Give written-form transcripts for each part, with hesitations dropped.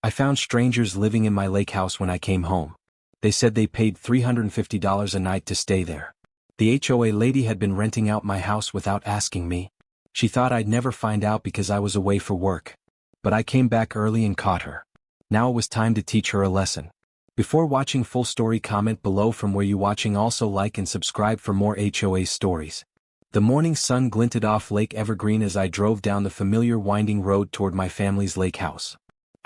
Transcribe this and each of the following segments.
I found strangers living in my lake house when I came home. They said they paid $350 a night to stay there. The HOA lady had been renting out my house without asking me. She thought I'd never find out because I was away for work. But I came back early and caught her. Now it was time to teach her a lesson. Before watching full story, comment below from where you watching. Also like and subscribe for more HOA stories. The morning sun glinted off Lake Evergreen as I drove down the familiar winding road toward my family's lake house.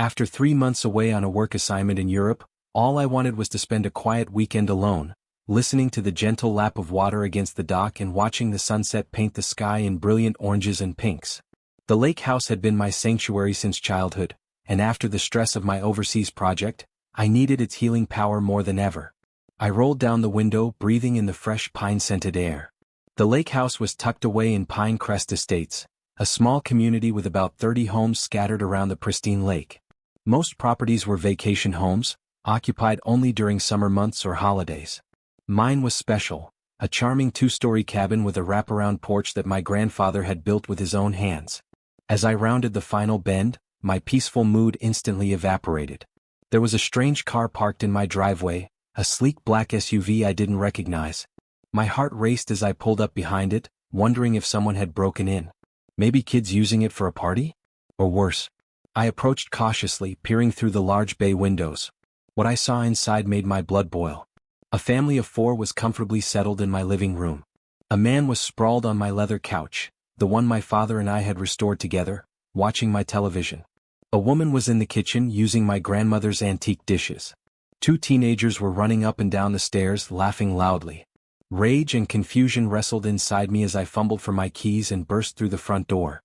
After 3 months away on a work assignment in Europe, all I wanted was to spend a quiet weekend alone, listening to the gentle lap of water against the dock and watching the sunset paint the sky in brilliant oranges and pinks. The lake house had been my sanctuary since childhood, and after the stress of my overseas project, I needed its healing power more than ever. I rolled down the window, breathing in the fresh pine-scented air. The lake house was tucked away in Pinecrest Estates, a small community with about 30 homes scattered around the pristine lake. Most properties were vacation homes, occupied only during summer months or holidays. Mine was special, a charming 2-story cabin with a wraparound porch that my grandfather had built with his own hands. As I rounded the final bend, my peaceful mood instantly evaporated. There was a strange car parked in my driveway, a sleek black SUV I didn't recognize. My heart raced as I pulled up behind it, wondering if someone had broken in. Maybe kids using it for a party? Or worse. I approached cautiously, peering through the large bay windows. What I saw inside made my blood boil. A family of 4 was comfortably settled in my living room. A man was sprawled on my leather couch, the one my father and I had restored together, watching my television. A woman was in the kitchen using my grandmother's antique dishes. 2 teenagers were running up and down the stairs, laughing loudly. Rage and confusion wrestled inside me as I fumbled for my keys and burst through the front door.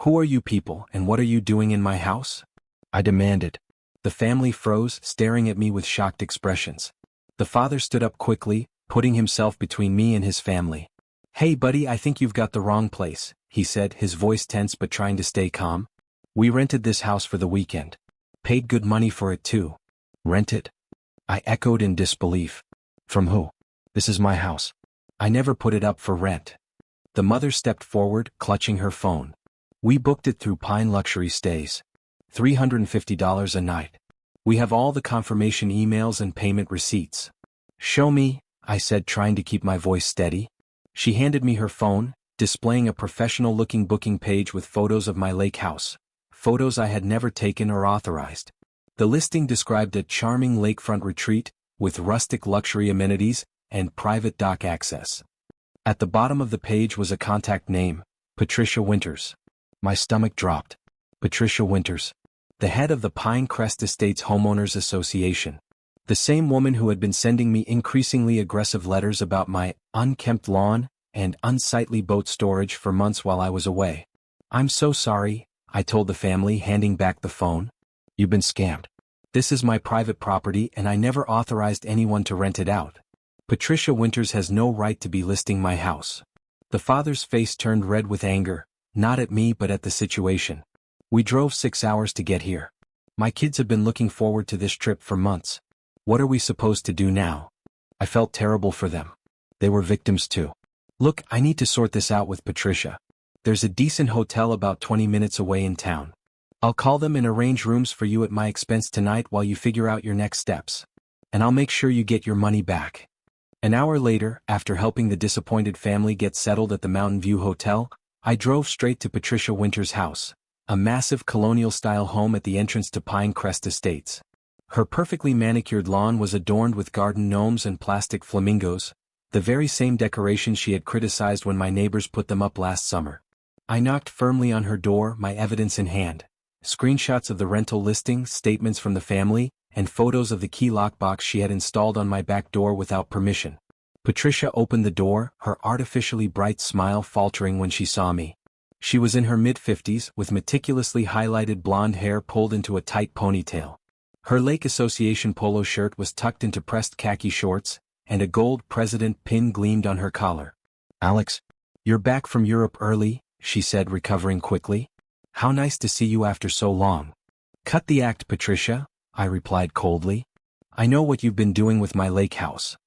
"Who are you people, and what are you doing in my house?" I demanded. The family froze, staring at me with shocked expressions. The father stood up quickly, putting himself between me and his family. "Hey buddy, I think you've got the wrong place," he said, his voice tense but trying to stay calm. "We rented this house for the weekend. Paid good money for it too." "Rented?" I echoed in disbelief. "From who? This is my house. I never put it up for rent." The mother stepped forward, clutching her phone. "We booked it through Pine Luxury Stays. $350 a night. We have all the confirmation emails and payment receipts." "Show me," I said, trying to keep my voice steady. She handed me her phone, displaying a professional-looking booking page with photos of my lake house, photos I had never taken or authorized. The listing described a charming lakefront retreat, with rustic luxury amenities, and private dock access. At the bottom of the page was a contact name, Patricia Winters. My stomach dropped. Patricia Winters, the head of the Pinecrest Estates Homeowners Association. The same woman who had been sending me increasingly aggressive letters about my unkempt lawn and unsightly boat storage for months while I was away. "I'm so sorry," I told the family, handing back the phone. "You've been scammed. This is my private property and I never authorized anyone to rent it out. Patricia Winters has no right to be listing my house." The father's face turned red with anger, not at me but at the situation. "We drove 6 hours to get here. My kids have been looking forward to this trip for months. What are we supposed to do now?" I felt terrible for them. They were victims too. "Look, I need to sort this out with Patricia. There's a decent hotel about 20 minutes away in town. I'll call them and arrange rooms for you at my expense tonight while you figure out your next steps. And I'll make sure you get your money back." An hour later, after helping the disappointed family get settled at the Mountain View Hotel, I drove straight to Patricia Winters' house, a massive colonial-style home at the entrance to Pinecrest Estates. Her perfectly manicured lawn was adorned with garden gnomes and plastic flamingos, the very same decorations she had criticized when my neighbors put them up last summer. I knocked firmly on her door, my evidence in hand. Screenshots of the rental listing, statements from the family, and photos of the key lockbox she had installed on my back door without permission. Patricia opened the door, her artificially bright smile faltering when she saw me. She was in her mid-50s, with meticulously highlighted blonde hair pulled into a tight ponytail. Her Lake Association polo shirt was tucked into pressed khaki shorts, and a gold president pin gleamed on her collar. "Alex, you're back from Europe early," she said, recovering quickly. "How nice to see you after so long." "Cut the act, Patricia," I replied coldly. "I know what you've been doing with my lake house."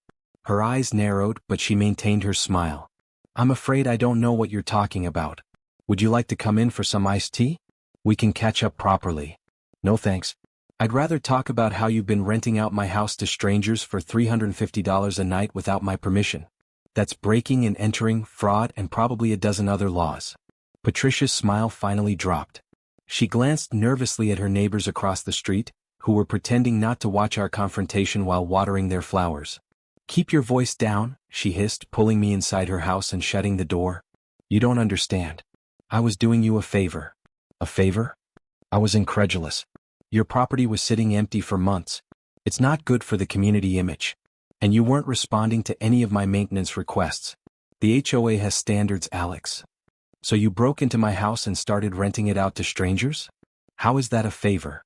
Her eyes narrowed, but she maintained her smile. "I'm afraid I don't know what you're talking about. Would you like to come in for some iced tea? We can catch up properly." "No thanks. I'd rather talk about how you've been renting out my house to strangers for $350 a night without my permission. That's breaking and entering, fraud, and probably a dozen other laws. Patricia's smile finally dropped. She glanced nervously at her neighbors across the street, who were pretending not to watch our confrontation while watering their flowers. "Keep your voice down," she hissed, pulling me inside her house and shutting the door. "You don't understand. I was doing you a favor." "A favor?" I was incredulous. "Your property was sitting empty for months. It's not good for the community image. And you weren't responding to any of my maintenance requests. The HOA has standards, Alex. So you broke into my house and started renting it out to strangers? How is that a favor?"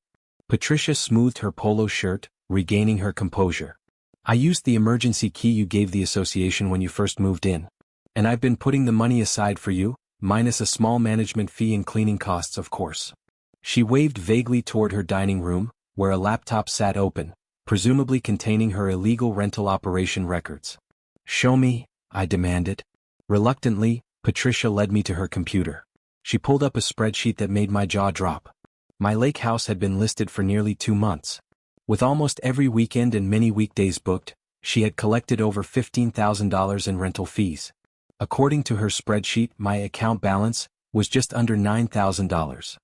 Patricia smoothed her polo shirt, regaining her composure. "I used the emergency key you gave the association when you first moved in. And I've been putting the money aside for you, minus a small management fee and cleaning costs, of course." She waved vaguely toward her dining room, where a laptop sat open, presumably containing her illegal rental operation records. "Show me," I demanded. Reluctantly, Patricia led me to her computer. She pulled up a spreadsheet that made my jaw drop. My lake house had been listed for nearly 2 months. With almost every weekend and many weekdays booked, she had collected over $15,000 in rental fees. According to her spreadsheet, my account balance was just under $9,000.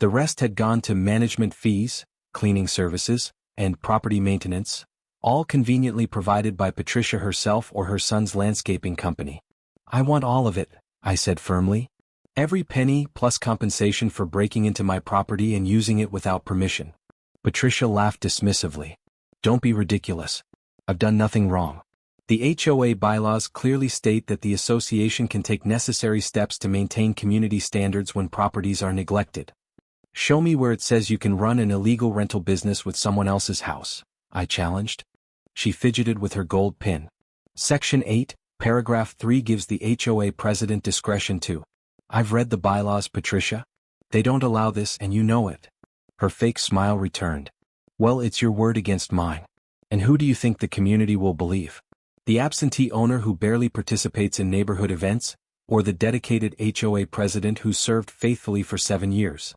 The rest had gone to management fees, cleaning services, and property maintenance, all conveniently provided by Patricia herself or her son's landscaping company. "I want all of it," I said firmly. "Every penny plus compensation for breaking into my property and using it without permission." Patricia laughed dismissively. "Don't be ridiculous. I've done nothing wrong. The HOA bylaws clearly state that the association can take necessary steps to maintain community standards when properties are neglected. Show me where it says you can run an illegal rental business with someone else's house," I challenged. She fidgeted with her gold pin. "Section 8, Paragraph 3 gives the HOA president discretion to." "I've read the bylaws, Patricia. They don't allow this and you know it." Her fake smile returned. "Well, it's your word against mine. And who do you think the community will believe? The absentee owner who barely participates in neighborhood events, or the dedicated HOA president who served faithfully for 7 years?"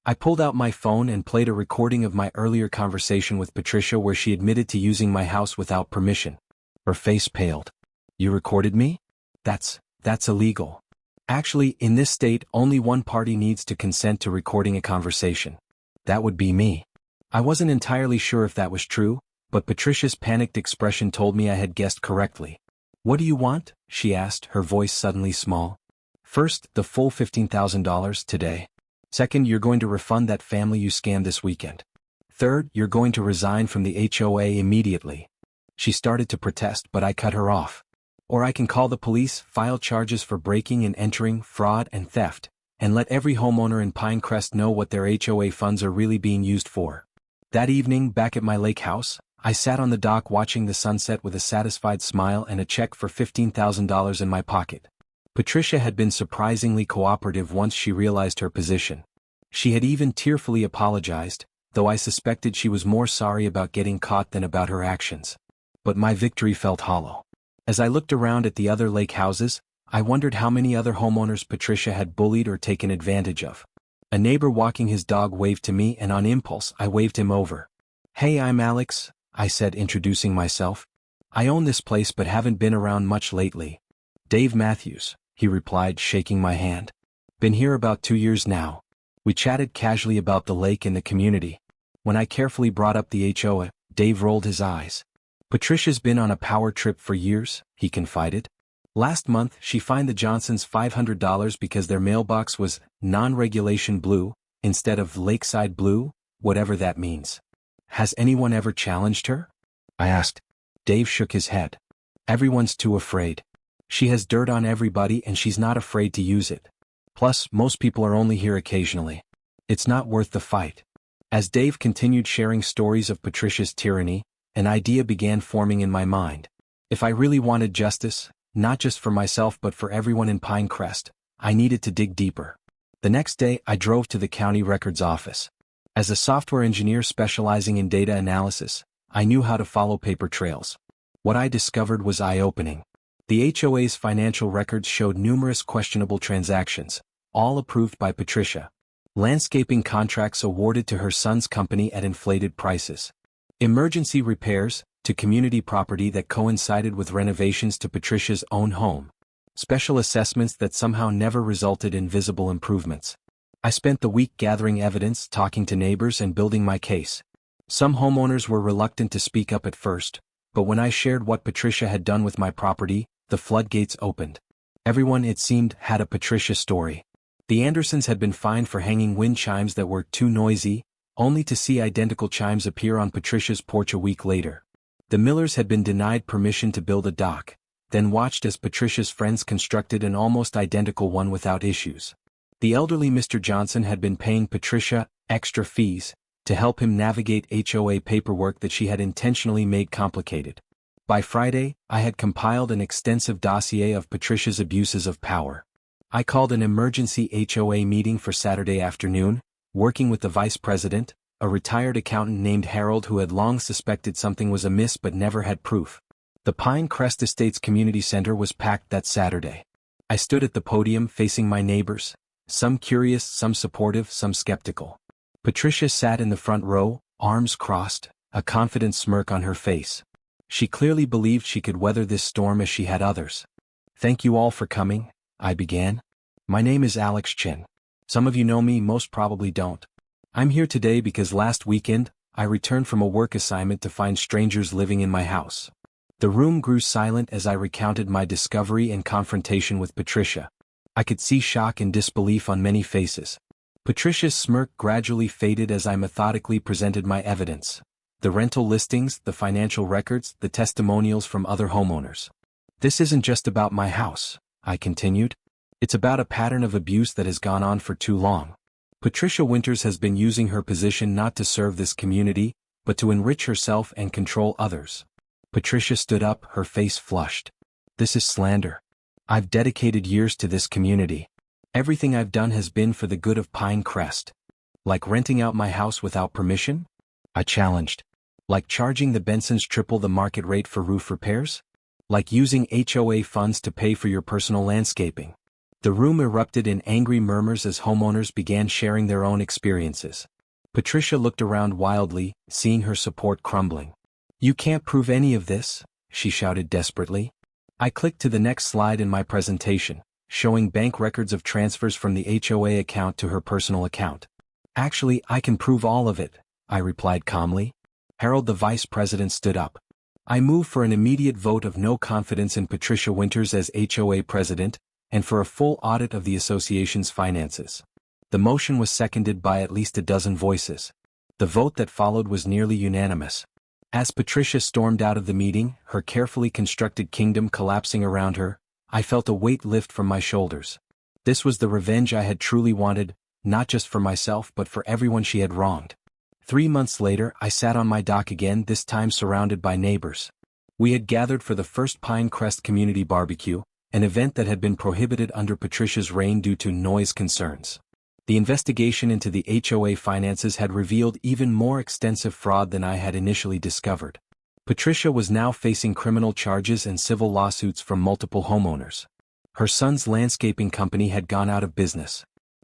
I pulled out my phone and played a recording of my earlier conversation with Patricia where she admitted to using my house without permission. Her face paled. "You recorded me? That's illegal. Actually, in this state, only one party needs to consent to recording a conversation. That would be me." I wasn't entirely sure if that was true, but Patricia's panicked expression told me I had guessed correctly. "What do you want?" she asked, her voice suddenly small. "First, the full $15,000 today. Second, you're going to refund that family you scammed this weekend. Third, you're going to resign from the HOA immediately." She started to protest, but I cut her off. "Or I can call the police, file charges for breaking and entering, fraud and theft, and let every homeowner in Pinecrest know what their HOA funds are really being used for." That evening, back at my lake house, I sat on the dock watching the sunset with a satisfied smile and a check for $15,000 in my pocket. Patricia had been surprisingly cooperative once she realized her position. She had even tearfully apologized, though I suspected she was more sorry about getting caught than about her actions. But my victory felt hollow. As I looked around at the other lake houses, I wondered how many other homeowners Patricia had bullied or taken advantage of. A neighbor walking his dog waved to me and on impulse I waved him over. "Hey, I'm Alex," I said, introducing myself. "I own this place but haven't been around much lately." "Dave Matthews," he replied, shaking my hand. "Been here about 2 years now." We chatted casually about the lake and the community. When I carefully brought up the HOA, Dave rolled his eyes. "Patricia's been on a power trip for years," he confided. "Last month, she fined the Johnsons $500 because their mailbox was non-regulation blue, instead of lakeside blue, whatever that means." "Has anyone ever challenged her?" I asked. Dave shook his head. "Everyone's too afraid. She has dirt on everybody and she's not afraid to use it. Plus, most people are only here occasionally. It's not worth the fight." As Dave continued sharing stories of Patricia's tyranny, an idea began forming in my mind. If I really wanted justice, not just for myself but for everyone in Pinecrest, I needed to dig deeper. The next day, I drove to the county records office. As a software engineer specializing in data analysis, I knew how to follow paper trails. What I discovered was eye-opening. The HOA's financial records showed numerous questionable transactions, all approved by Patricia. Landscaping contracts awarded to her son's company at inflated prices. Emergency repairs to community property that coincided with renovations to Patricia's own home. Special assessments that somehow never resulted in visible improvements. I spent the week gathering evidence, talking to neighbors, and building my case. Some homeowners were reluctant to speak up at first, but when I shared what Patricia had done with my property, the floodgates opened. Everyone, it seemed, had a Patricia story. The Andersons had been fined for hanging wind chimes that were too noisy, only to see identical chimes appear on Patricia's porch a week later. The Millers had been denied permission to build a dock, then watched as Patricia's friends constructed an almost identical one without issues. The elderly Mr. Johnson had been paying Patricia extra fees to help him navigate HOA paperwork that she had intentionally made complicated. By Friday, I had compiled an extensive dossier of Patricia's abuses of power. I called an emergency HOA meeting for Saturday afternoon, working with the vice president, a retired accountant named Harold who had long suspected something was amiss but never had proof. The Pine Crest Estates Community Center was packed that Saturday. I stood at the podium facing my neighbors, some curious, some supportive, some skeptical. Patricia sat in the front row, arms crossed, a confident smirk on her face. She clearly believed she could weather this storm as she had others. "Thank you all for coming," I began. "My name is Alex Chin. Some of you know me, most probably don't. I'm here today because last weekend, I returned from a work assignment to find strangers living in my house." The room grew silent as I recounted my discovery and confrontation with Patricia. I could see shock and disbelief on many faces. Patricia's smirk gradually faded as I methodically presented my evidence. The rental listings, the financial records, the testimonials from other homeowners. "This isn't just about my house," I continued. "It's about a pattern of abuse that has gone on for too long. Patricia Winters has been using her position not to serve this community, but to enrich herself and control others." Patricia stood up, her face flushed. "This is slander. I've dedicated years to this community. Everything I've done has been for the good of Pine Crest. Like renting out my house without permission?" I challenged. "Like charging the Bensons triple the market rate for roof repairs? Like using HOA funds to pay for your personal landscaping?" The room erupted in angry murmurs as homeowners began sharing their own experiences. Patricia looked around wildly, seeing her support crumbling. "You can't prove any of this," she shouted desperately. I clicked to the next slide in my presentation, showing bank records of transfers from the HOA account to her personal account. "Actually, I can prove all of it," I replied calmly. Harold, the vice president, stood up. "I move for an immediate vote of no confidence in Patricia Winters as HOA president, and for a full audit of the association's finances." The motion was seconded by at least a dozen voices. The vote that followed was nearly unanimous. As Patricia stormed out of the meeting, her carefully constructed kingdom collapsing around her, I felt a weight lift from my shoulders. This was the revenge I had truly wanted, not just for myself but for everyone she had wronged. 3 months later, I sat on my dock again, this time surrounded by neighbors. We had gathered for the first Pine Crest Community Barbecue, an event that had been prohibited under Patricia's reign due to noise concerns. The investigation into the HOA finances had revealed even more extensive fraud than I had initially discovered. Patricia was now facing criminal charges and civil lawsuits from multiple homeowners. Her son's landscaping company had gone out of business.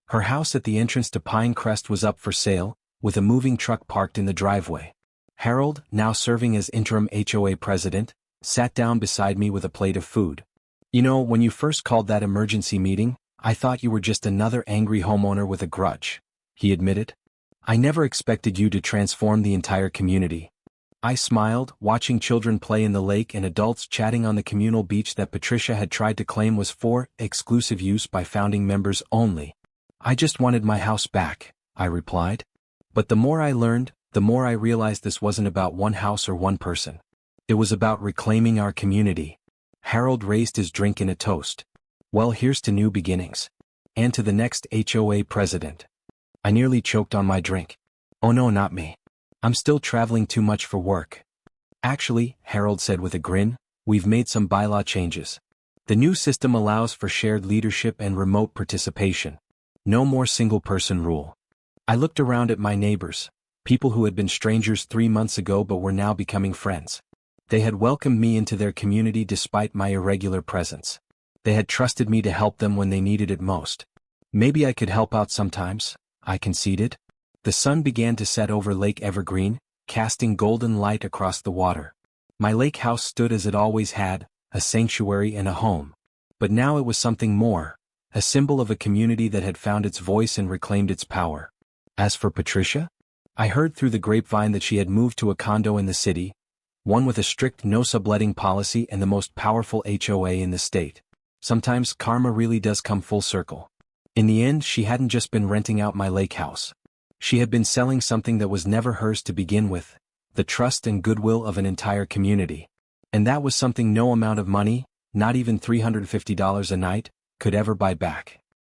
Her house at the entrance to Pine Crest was up for sale, with a moving truck parked in the driveway. Harold, now serving as interim HOA president, sat down beside me with a plate of food. "You know, when you first called that emergency meeting, I thought you were just another angry homeowner with a grudge," he admitted. "I never expected you to transform the entire community." I smiled, watching children play in the lake and adults chatting on the communal beach that Patricia had tried to claim was for exclusive use by founding members only. "I just wanted my house back," I replied. But the more I learned, the more I realized this wasn't about one house or one person. It was about reclaiming our community. Harold raised his drink in a toast. "Well, here's to new beginnings. And to the next HOA president." I nearly choked on my drink. "Oh no, not me. I'm still traveling too much for work." "Actually," Harold said with a grin, "we've made some bylaw changes. The new system allows for shared leadership and remote participation. No more single-person rule." I looked around at my neighbors, people who had been strangers 3 months ago but were now becoming friends. They had welcomed me into their community despite my irregular presence. They had trusted me to help them when they needed it most. "Maybe I could help out sometimes," I conceded. The sun began to set over Lake Evergreen, casting golden light across the water. My lake house stood as it always had, a sanctuary and a home. But now it was something more, a symbol of a community that had found its voice and reclaimed its power. As for Patricia, I heard through the grapevine that she had moved to a condo in the city, one with a strict no subletting policy and the most powerful HOA in the state. Sometimes karma really does come full circle. In the end, she hadn't just been renting out my lake house. She had been selling something that was never hers to begin with, the trust and goodwill of an entire community. And that was something no amount of money, not even $350 a night, could ever buy back.